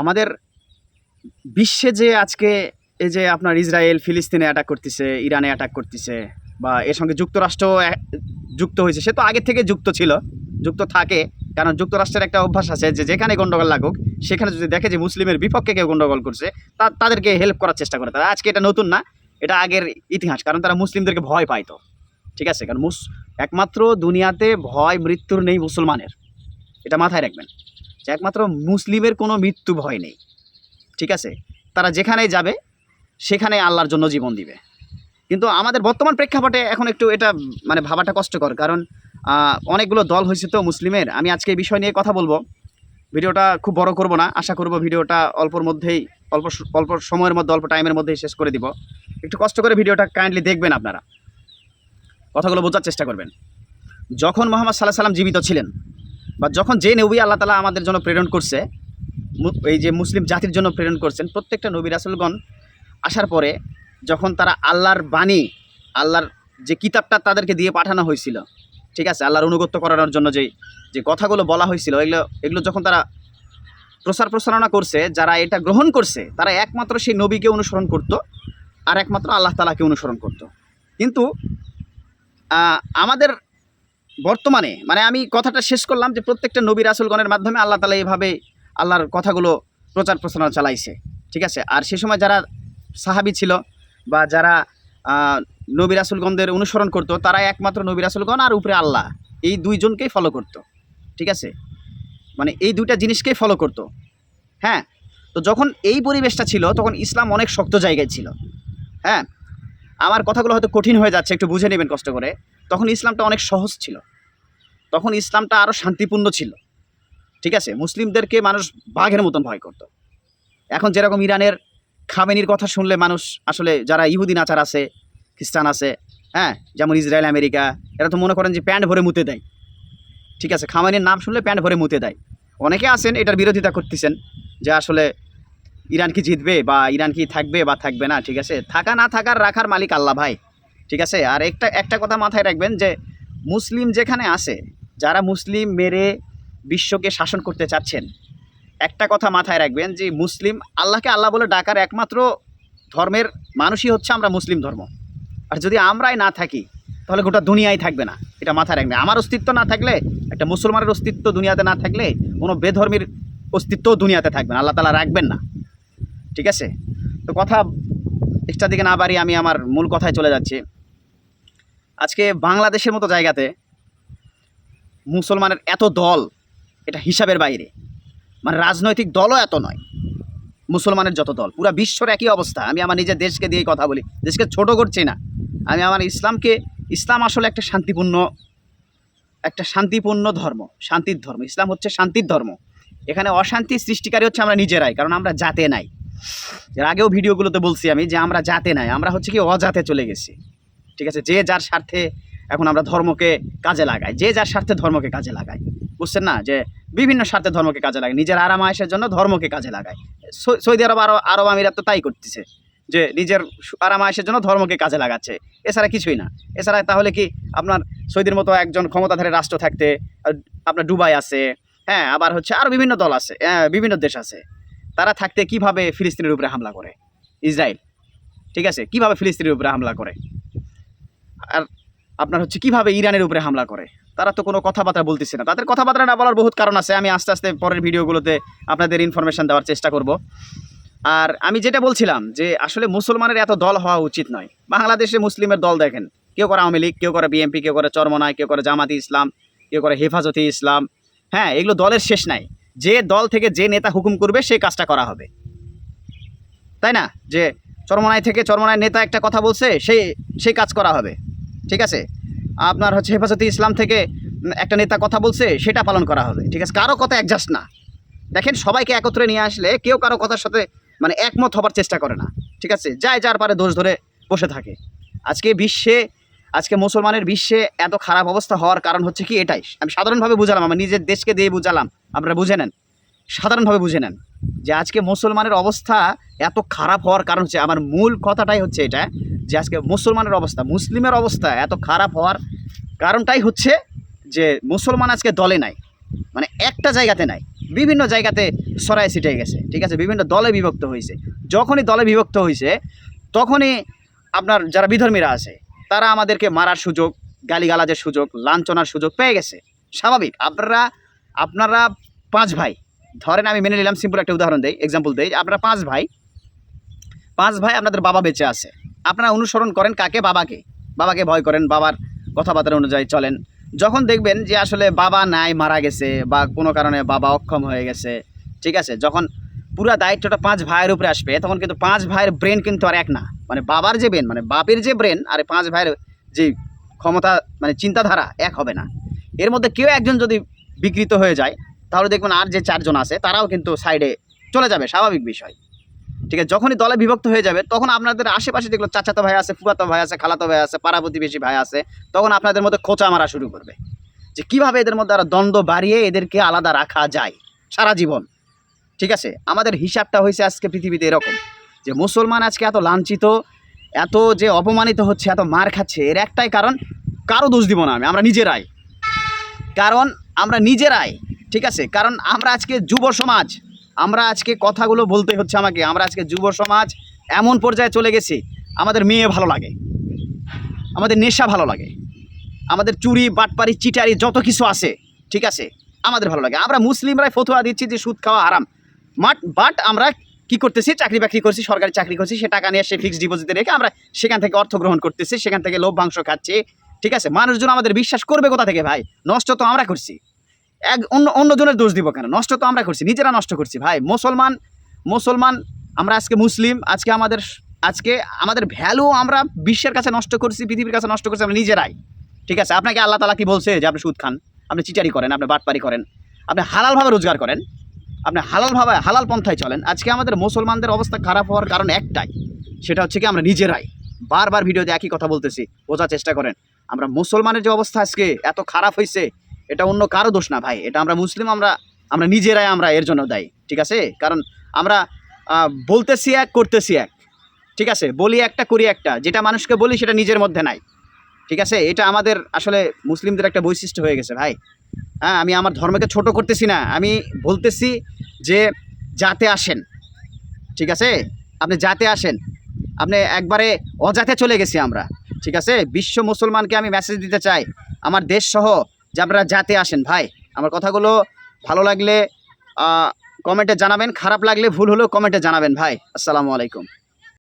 আমাদের বিশ্বে যে আজকে এই যে আপনার ইসরায়েল ফিলিস্তিনে অ্যাটাক করতেছে, ইরানে অ্যাটাক করতেছে, বা এর সঙ্গে যুক্তরাষ্ট্র যুক্ত হয়েছে, সে তো আগে থেকে যুক্ত ছিল, যুক্ত থাকে। কারণ যুক্তরাষ্ট্রের একটা অভ্যাস আছে যে যেখানে গণ্ডগোল লাগুক সেখানে যদি দেখে যে মুসলিমের বিপক্ষে কেউ গণ্ডগোল করছে তাদেরকে হেল্প করার চেষ্টা করে। তারা আজকে এটা নতুন না, এটা আগের ইতিহাস। কারণ তারা মুসলিমদেরকে ভয় পাইতো, ঠিক আছে? কারণ একমাত্র দুনিয়াতে ভয় মৃত্যুর নেই মুসলমানের, এটা মাথায় রাখবেন যে একমাত্র মুসলিমের কোনো মৃত্যু ভয় নেই, ঠিক আছে? তারা যেখানেই যাবে সেখানে আল্লাহর জন্য জীবন দিবে। কিন্তু আমাদের বর্তমান প্রেক্ষাপটে এখন একটু এটা মানে ভাবাটা কষ্টকর, কারণ অনেকগুলো দল হয়েছে তো মুসলিমের। আমি আজকে এই বিষয় নিয়ে কথা বলবো, ভিডিওটা খুব বড় করব না, আশা করব ভিডিওটা অল্প সময়ের মধ্যে, অল্প টাইমের মধ্যেই শেষ করে দিব। একটু কষ্ট করে ভিডিওটা কাইন্ডলি দেখবেন, আপনারা কথাগুলো বোঝার চেষ্টা করবেন। যখন মুহাম্মদ সাল্লাল্লাহু আলাইহি সাল্লাম জীবিত ছিলেন, বা যখন যে নবী আল্লাহ তাআলা আমাদের জন্য প্রেরণ করছে, এই যে মুসলিম জাতির জন্য প্রেরণ করছেন, প্রত্যেকটা নবী রাসূলগণ আসার পরে যখন তারা আল্লাহর বাণী, আল্লাহর যে কিতাবটা তাদেরকে দিয়ে পাঠানো হয়েছিল, ঠিক আছে, আল্লাহর অনুগত্য করানোর জন্য যে কথাগুলো বলা হয়েছিল, এগুলো যখন তারা প্রচারণা করছে, যারা এটা গ্রহণ করছে তারা একমাত্র সেই নবীকে অনুসরণ করত, আর একমাত্র আল্লাহ তাআলাকে অনুসরণ করত। কিন্তু আমাদের বর্তমানে, মানে আমি কথাটা শেষ করলাম যে প্রত্যেকটা নবী রাসূলগণের মাধ্যমে আল্লাহ তাআলা এইভাবে আল্লাহর কথাগুলো প্রচারণা চালাইছে, ঠিক আছে? আর সে সময় যারা সাহাবী ছিল বা যারা নবী রাসূলগণদের অনুসরণ করতো, তারা একমাত্র নবী রাসূলগণ আর উপরে আল্লাহ, এই দুইজনকেই ফলো করতো, ঠিক আছে? মানে এই দুইটা জিনিসকেই ফলো করতো। হ্যাঁ, তো যখন এই পরিবেশটা ছিল তখন ইসলাম অনেক শক্ত জায়গায় ছিল। হ্যাঁ, আমার কথাগুলো হয়তো কঠিন হয়ে যাচ্ছে, একটু বুঝে নেবেন কষ্ট করে। তখন ইসলামটা অনেক সহজ ছিল, তখন ইসলামটা আরও শান্তিপূর্ণ ছিল, ঠিক আছে? মুসলিমদেরকে মানুষ বাঘের মতন ভয় করত। এখন যেরকম ইরানের খামেনির কথা শুনলে মানুষ, আসলে যারা ইহুদি নাচার আছে, খ্রিস্টান আছে, হ্যাঁ, যেমন ইসরায়েল আমেরিকা, এরা তো মনে করেন যে প্যান্ট ভরে মুতে দেয়, ঠিক আছে? খামেনির নাম শুনলে প্যান্ট ভরে মুতে দেয়। অনেকে আছেন এটার বিরোধিতা করতেছেন যে আসলে ইরান কি জিতবে, বা ইরান কি থাকবে বা থাকবে না, ঠিক আছে? থাকা না থাকার রাখার মালিক আল্লাহ ভাই, ঠিক আছে? আর একটা কথা মাথায় রাখবেন যে মুসলিম যেখানে আছে, যারা মুসলিম মেরে বিশ্বকে শাসন করতে চাচ্ছেন, একটা কথা মাথায় রাখবেন যে মুসলিম, আল্লাহকে আল্লাহ বলে ডাকার একমাত্র ধর্মের মানুষই হচ্ছে আমরা মুসলিম ধর্ম। আর যদি আমরাই না থাকি তাহলে গোটা দুনিয়ায় থাকবে না, এটা মাথায় রাখবেন। আমার অস্তিত্ব না থাকলে, একটা মুসলমানের অস্তিত্ব দুনিয়াতে না থাকলে, কোনো বেধর্মীর অস্তিত্বও দুনিয়াতে থাকবে না, আল্লাহ তাআলা রাখবেন না, ঠিক আছে? তো কথা এক্সট্রা দিকে না বাড়িয়ে আমি আমার মূল কথায় চলে যাচ্ছি। আজকে বাংলাদেশের মতো জায়গাতে মুসলমানের এত দল, এটা হিসাবের বাইরে। মানে রাজনৈতিক দলও এত নয়, মুসলমানের যত দল, পুরো বিশ্বর একই অবস্থা। আমি আমার নিজের দেশকে দিয়েই কথা বলি, দেশকে ছোট করছি না আমি। আমার ইসলাম আসলে একটা শান্তিপূর্ণ ধর্ম, শান্তির ধর্ম। ইসলাম হচ্ছে শান্তির ধর্ম। এখানে অশান্তি সৃষ্টিকারী হচ্ছে আমরা নিজেরাই, কারণ আমরা জাতে নাই। এর আগেও ভিডিওগুলোতে বলছি আমি যে আমরা জাতে নাই, আমরা হচ্ছে কি অজাতে চলে গেছি, ঠিক আছে? যে যার স্বার্থে এখন আমরা ধর্মকে কাজে লাগাই, যে যার স্বার্থে ধর্মকে কাজে লাগাই, বুঝছেন না? যে বিভিন্ন স্বার্থে ধর্মকে কাজে লাগায়, নিজের আরাম আয়েশের জন্য ধর্মকে কাজে লাগায়। সৌদি আরব আমিরাত তো তাই করতেছে, যে নিজের আরাম আয়েশের জন্য ধর্মকে কাজে লাগাচ্ছে, এছাড়া কিছুই না। এছাড়া তাহলে কি আপনার সৌদির মতো একজন ক্ষমতাধারী রাষ্ট্র থাকতে, আপনার দুবাই আছে, হ্যাঁ, আবার হচ্ছে আরও বিভিন্ন দল আছে, বিভিন্ন দেশ আছে, তারা থাকতে কিভাবে ফিলিস্তিনের উপরে হামলা করে ইসরায়েল, ঠিক আছে? কিভাবে ফিলিস্তিনের উপরে হামলা করে, আর আপনার হচ্ছে কিভাবে ইরানের উপরে হামলা করে, তারা তো কোনো কথাবার্তা বলতেছে না। তাদের কথাবার্তা না বলার বহুত কারণ আছে, আমি আস্তে আস্তে পরের ভিডিওগুলোতে আপনাদের ইনফরমেশন দেওয়ার চেষ্টা করব। আর আমি যেটা বলছিলাম যে আসলে মুসলমানের এত দল হওয়া উচিত নয়। বাংলাদেশে মুসলিমের দল দেখেন, কেউ করে আওয়ামী লীগ, কেউ করে বিএনপি, কেউ করে চরমনায়, কেউ করে জামাতি ইসলাম, কেউ করে হেফাজতে ইসলাম। হ্যাঁ, এগুলো দলের শেষ নাই। যে দল থেকে যে নেতা হুকুম করবে সেই কাজটা করা হবে, তাই না? যে চরমনায় থেকে চরমনায় নেতা একটা কথা বলছে, সেই কাজ করা হবে, ঠিক আছে? আপনার হচ্ছে হেফাজতে ইসলাম থেকে একটা নেতা কথা বলছে, সেটা পালন করা হবে, ঠিক আছে? কারো কথা অ্যাডজাস্ট না। দেখেন, সবাইকে একত্রে নিয়ে আসলে কেউ কারো কথার সাথে মানে একমত হবার চেষ্টা করে না, ঠিক আছে? যার পারে দোষ ধরে বসে থাকে। আজকে মুসলমানের বিশ্বে এত খারাপ অবস্থা হওয়ার কারণ হচ্ছে কি এটাই। আমি সাধারণভাবে বুঝালাম, আমার নিজের দেশকে দিয়ে বুঝালাম, আপনারা বুঝে নেন, সাধারণভাবে বুঝে নেন যে আজকে মুসলমানের অবস্থা এত খারাপ হওয়ার কারণ হচ্ছে, আমার মূল কথাটাই হচ্ছে এটা, যে আজকে মুসলমানের অবস্থা, মুসলিমের অবস্থা এত খারাপ হওয়ার কারণটাই হচ্ছে যে মুসলমান আজকে দলে নাই, মানে একটা জায়গাতে নাই। বিভিন্ন জায়গাতে ছড়ায় ছিটে গেছে, ঠিক আছে, বিভিন্ন দলে বিভক্ত হয়েছে। যখনই দলে বিভক্ত হয়েছে তখনই আপনার যারা বিধর্মীরা আছে তারা আমাদেরকে মারার সুযোগ, গালিগালাজের সুযোগ, লাঞ্ছনার সুযোগ পেয়ে গেছে। স্বাভাবিক। আপনারা 5 ভাই, ধরেন আমি মেনে নিলাম, সিম্পল একটা উদাহরণ দেই, এক্সাম্পল দেই, আপনারা 5 ভাই, আপনাদের বাবা বেঁচে আছে, আপনারা অনুসরণ করেন কাকে? বাবাকে ভয় করেন, বাবার কথাবার্তা অনুযায়ী চলেন। যখন দেখবেন যে আসলে বাবা নাই, মারা গেছে, বা কোনো কারণে বাবা অক্ষম হয়ে গেছে, ঠিক আছে, যখন পুরো দায়িত্বটা 5 ভাইয়ের উপরে আসবে, তখন কিন্তু 5 ভাইয়ের ব্রেন কিন্তু আর এক না। মানে বাবার যে ব্রেন, মানে বাপের যে ব্রেন আর 5 ভাইয়ের যে ক্ষমতা, মানে চিন্তাধারা এক হবে না। এর মধ্যে কেউ একজন যদি বিকৃত হয়ে যায়, তাহলে দেখবেন আর যে 4 জন আছে তারাও কিন্তু সাইডে চলে যাবে, স্বাভাবিক বিষয়। ঠিক আছে, যখনই দলে বিভক্ত হয়ে যাবে তখন আপনাদের আশেপাশে যেগুলো চাচাতো ভাই আছে, ফুফাতো ভাই আছে, খালাতো ভাই আছে, পাড়া প্রতিবেশী ভাই আছে, তখন আপনাদের মধ্যে খোঁচা মারা শুরু করবে যে কীভাবে এদের মধ্যে আরও দ্বন্দ্ব বাড়িয়ে এদেরকে আলাদা রাখা যায় সারা জীবন। ঠিক আছে, আমাদের হিসাবটা হয়েছে আজকে পৃথিবীতে এরকম যে মুসলমান আজকে এত লাঞ্ছিত, এত যে অপমানিত হচ্ছে, এত মার খাচ্ছে, এর একটাই কারণ, কারো দোষ দিব না আমরা নিজেরাই। ঠিক আছে, কারণ আমরা আজকে যুব সমাজ, আমরা আজকে কথাগুলো বলতে হচ্ছে আমাকে, আমরা আজকে যুব সমাজ এমন পর্যায়ে চলে গেছি, আমাদের মেয়ে ভালো লাগে, আমাদের নেশা ভালো লাগে, আমাদের চুরি বাটপারি চিটারি যত কিছু আছে, ঠিক আছে, আমাদের ভালো লাগে। আমরা মুসলিমরাই ফতোয়া দিচ্ছি যে সুদ খাওয়া হারাম, বাট আমরা কি করতেছি? চাকরি বাকরি করছি, সরকারি চাকরি করছি, সে টাকা নিয়ে সে ফিক্সড ডিপোজিটে রেখে আমরা সেখান থেকে অর্থ গ্রহণ করতেছি, সেখান থেকে লভ্যাংশ খাচ্ছি। ঠিক আছে, মানুষজন আমাদের বিশ্বাস করবে কোথা থেকে ভাই? নষ্ট তো আমরা করছি, অন্যজনের দোষ দিব কেন? নষ্ট তো আমরা করছি, নিজেরা নষ্ট করছি ভাই। মুসলমান আমরা আজকে মুসলিম, আজকে আমাদের ভ্যালু আমরা বিশ্বের কাছে নষ্ট করছি, পৃথিবীর কাছে নষ্ট করছি আমরা নিজেরাই। ঠিক আছে, আপনাকে আল্লাহ তাআলা কি বলছে যে আপনি সুদ খান, আপনি চিটারি করেন, আপনি বাটপারি করেন, আপনি হালালভাবে রোজগার করেন, আপনি হালাল পন্থায় চলেন? আজকে আমাদের মুসলমানদের অবস্থা খারাপ হওয়ার কারণ একটাই, সেটা হচ্ছে কি আমরা নিজেরাই। বারবার ভিডিওতে একই কথা বলতেছি, বোঝার চেষ্টা করেন। আমরা মুসলমানের যে অবস্থা আজকে এত খারাপ হয়েছে, এটা অন্য কারো দোষ না ভাই, এটা আমরা মুসলিম, আমরা নিজেরাই আমরা এর জন্য দায়ী। ঠিক আছে, কারণ আমরা বলতেছি এক, করতেছি এক। ঠিক আছে, বলি একটা, করি একটা, যেটা মানুষকে বলি সেটা নিজের মধ্যে নাই। ঠিক আছে, এটা আমাদের আসলে মুসলিমদের একটা বৈশিষ্ট্য হয়ে গেছে ভাই। হ্যাঁ, আমি আমার ধর্মকে ছোট করতেছি না, আমি বলতেছি যে জাতে আসেন। ঠিক আছে, আপনি জাতে আসেন, আপনি একবারে অজাতে চলে গেছি আমরা। ঠিক আছে, বিশ্ব মুসলমানকে আমি মেসেজ দিতে চাই, আমার দেশ সহ, যে আপনারা জাতে আসেন ভাই। আমার কথাগুলো ভালো লাগলে কমেন্টে জানাবেন, খারাপ লাগলে ভুল হলেও কমেন্টে জানাবেন ভাই। আসসালামু আলাইকুম।